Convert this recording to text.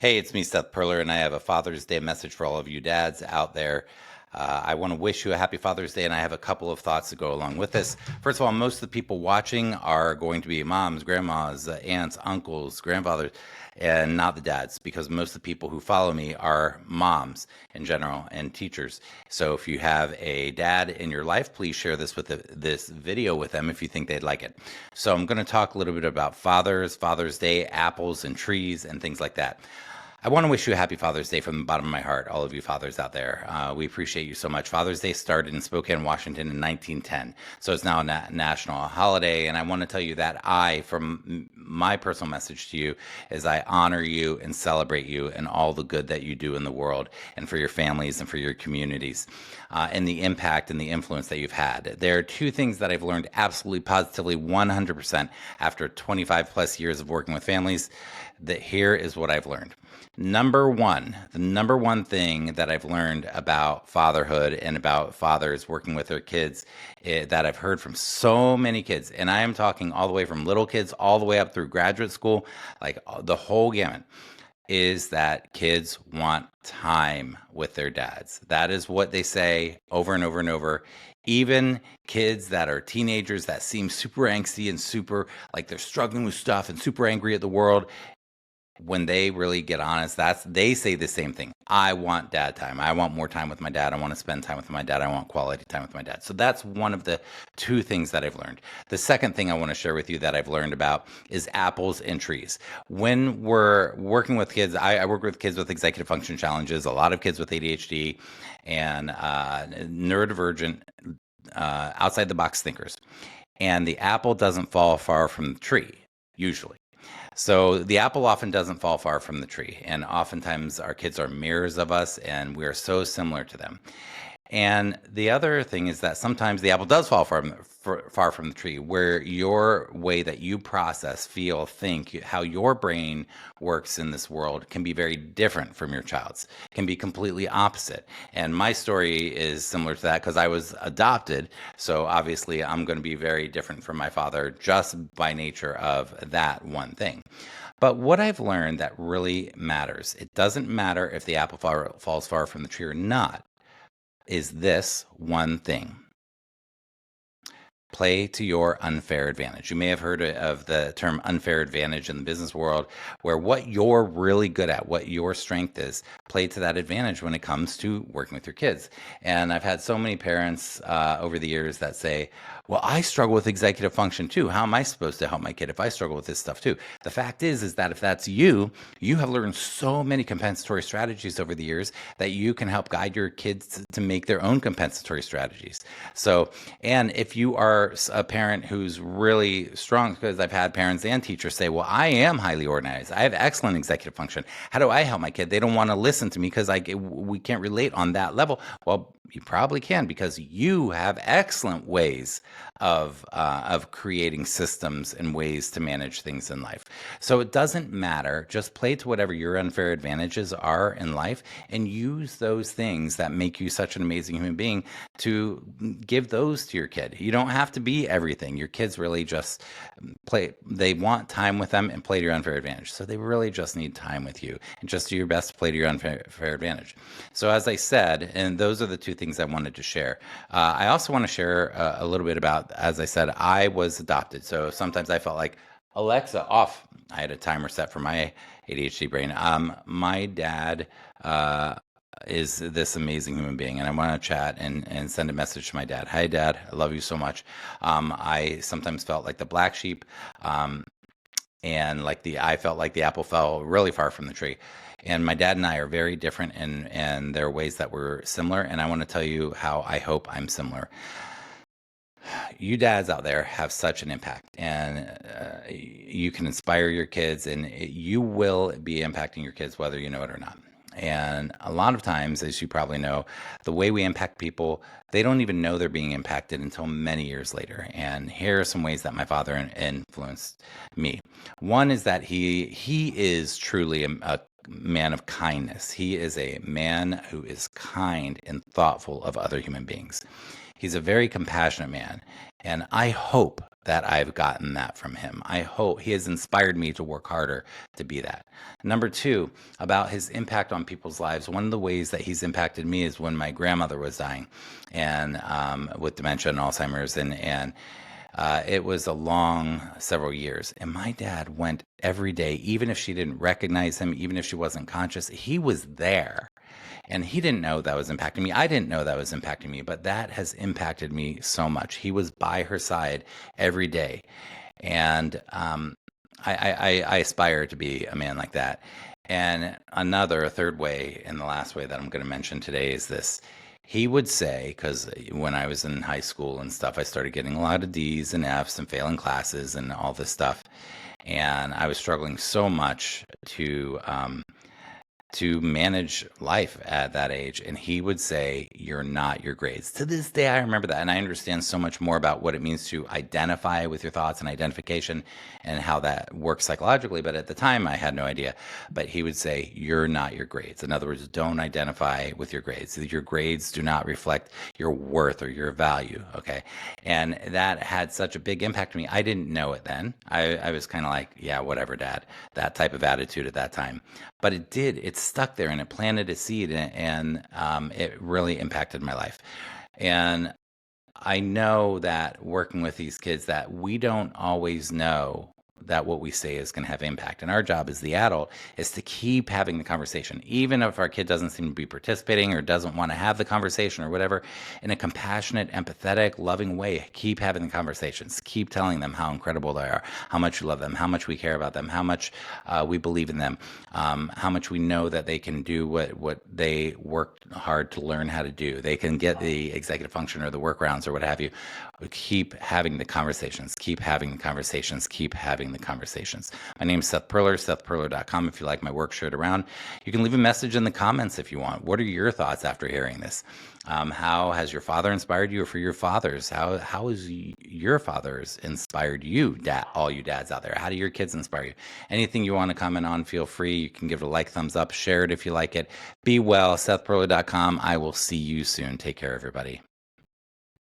Hey, it's me, Seth Perler, and I have a Father's Day message for all of you dads out there. I want to wish you a happy Father's Day, and I have a couple of thoughts to go along with this. First of all, most of the people watching are going to be moms, grandmas, aunts, uncles, grandfathers, and not the dads, because most of the people who follow me are moms in general and teachers. So if you have a dad in your life, please share this video with them if you think they'd like it. So I'm going to talk a little bit about fathers, Father's Day, apples and trees, and things like that. I want to wish you a happy Father's Day from the bottom of my heart, all of you fathers out there. We appreciate you so much. Father's Day started in Spokane, Washington in 1910. So it's now a national holiday. And I want to tell you that from my personal message to you, is I honor you and celebrate you and all the good that you do in the world and for your families and for your communities and the impact and the influence that you've had. There are two things that I've learned absolutely positively 100% after 25 plus years of working with families. That here is what I've learned. The number one thing that I've learned about fatherhood and about fathers working with their kids that I've heard from so many kids, and I am talking all the way from little kids all the way up through graduate school, like the whole gamut, is that kids want time with their dads. That is what they say over and over and over. Even kids that are teenagers that seem super angsty and super like they're struggling with stuff and super angry at the world, when they really get honest, they say the same thing. I want dad time. I want more time with my dad. I want to spend time with my dad. I want quality time with my dad. So that's one of the two things that I've learned. The second thing I want to share with you that I've learned about is apples and trees. When we're working with kids, I work with kids with executive function challenges, a lot of kids with ADHD and neurodivergent, outside the box thinkers. And the apple doesn't fall far from the tree, usually. So the apple often doesn't fall far from the tree, and oftentimes our kids are mirrors of us, and we are so similar to them. And the other thing is that sometimes the apple does fall far from the tree, where your way that you process, feel, think, how your brain works in this world can be very different from your child's, can be completely opposite. And my story is similar to that because I was adopted. So obviously I'm going to be very different from my father just by nature of that one thing. But what I've learned that really matters, it doesn't matter if the apple falls far from the tree or not, is this one thing. Play to your unfair advantage. You may have heard of the term unfair advantage in the business world, where what you're really good at, what your strength is, play to that advantage when it comes to working with your kids. And I've had so many parents over the years that say, well, I struggle with executive function too. How am I supposed to help my kid if I struggle with this stuff too? The fact is that if that's you, you have learned so many compensatory strategies over the years that you can help guide your kids to make their own compensatory strategies. So, and if you are a parent who's really strong, because I've had parents and teachers say, well, I am highly organized. I have excellent executive function. How do I help my kid? They don't want to listen to me because we can't relate on that level. Well, you probably can, because you have excellent ways of creating systems and ways to manage things in life. So it doesn't matter. Just play to whatever your unfair advantages are in life and use those things that make you such an amazing human being to give those to your kid. You don't have to be everything. Your kids really just play. They want time with them and play to your unfair advantage. So they really just need time with you and just do your best to play to your unfair advantage. So as I said, and those are the two things I wanted to share. I also want to share a little bit about, as I said, I was adopted. So sometimes I felt like, Alexa, off. I had a timer set for my ADHD brain. My dad is this amazing human being, and I want to chat and send a message to my dad. Hi, Dad. I love you so much. I sometimes felt like the black sheep, and I felt like the apple fell really far from the tree. And my dad and I are very different, and there are ways that we're similar. And I want to tell you how I hope I'm similar. You dads out there have such an impact, and you can inspire your kids, and you will be impacting your kids whether you know it or not. And a lot of times, as you probably know, the way we impact people, they don't even know they're being impacted until many years later. And here are some ways that my father influenced me. One is that he is truly a man of kindness. He is a man who is kind and thoughtful of other human beings. He's a very compassionate man. And I hope that I've gotten that from him. I hope he has inspired me to work harder to be that. Number two, about his impact on people's lives. One of the ways that he's impacted me is when my grandmother was dying, and with dementia and Alzheimer's, and it was a long several years. And my dad went every day, even if she didn't recognize him, even if she wasn't conscious, he was there. And he didn't know that was impacting me. I didn't know that was impacting me, but that has impacted me so much. He was by her side every day. And I aspire to be a man like that. And a third way, and the last way that I'm going to mention today is this. He would say, because when I was in high school and stuff, I started getting a lot of D's and F's and failing classes and all this stuff. And I was struggling so much to manage life at that age. And he would say, "You're not your grades." To this day, I remember that. And I understand so much more about what it means to identify with your thoughts and identification and how that works psychologically. But at the time, I had no idea. But he would say, "You're not your grades." In other words, don't identify with your grades. Your grades do not reflect your worth or your value. Okay. And that had such a big impact on me. I didn't know it then. I was kind of like, yeah, whatever, Dad, that type of attitude at that time. But it did. It stuck there and it planted a seed, and it really impacted my life. And I know that working with these kids, that we don't always know that what we say is going to have impact. And our job as the adult is to keep having the conversation, even if our kid doesn't seem to be participating or doesn't want to have the conversation or whatever, in a compassionate, empathetic, loving way. Keep having the conversations. Keep telling them how incredible they are, how much we love them, how much we care about them, how much we believe in them, how much we know that they can do what they worked hard to learn how to do. They can get the executive function or the workarounds or what have you. Keep having the conversations. Keep having the conversations. Keep having the conversations. My name is Seth Perler, SethPerler.com. If you like my work, share it around. You can leave a message in the comments if you want. What are your thoughts after hearing this? How has your father inspired you, or for your fathers? How has your fathers inspired you, all you dads out there? How do your kids inspire you? Anything you want to comment on, feel free. You can give it a like, thumbs up, share it if you like it. Be well, SethPerler.com. I will see you soon. Take care, everybody.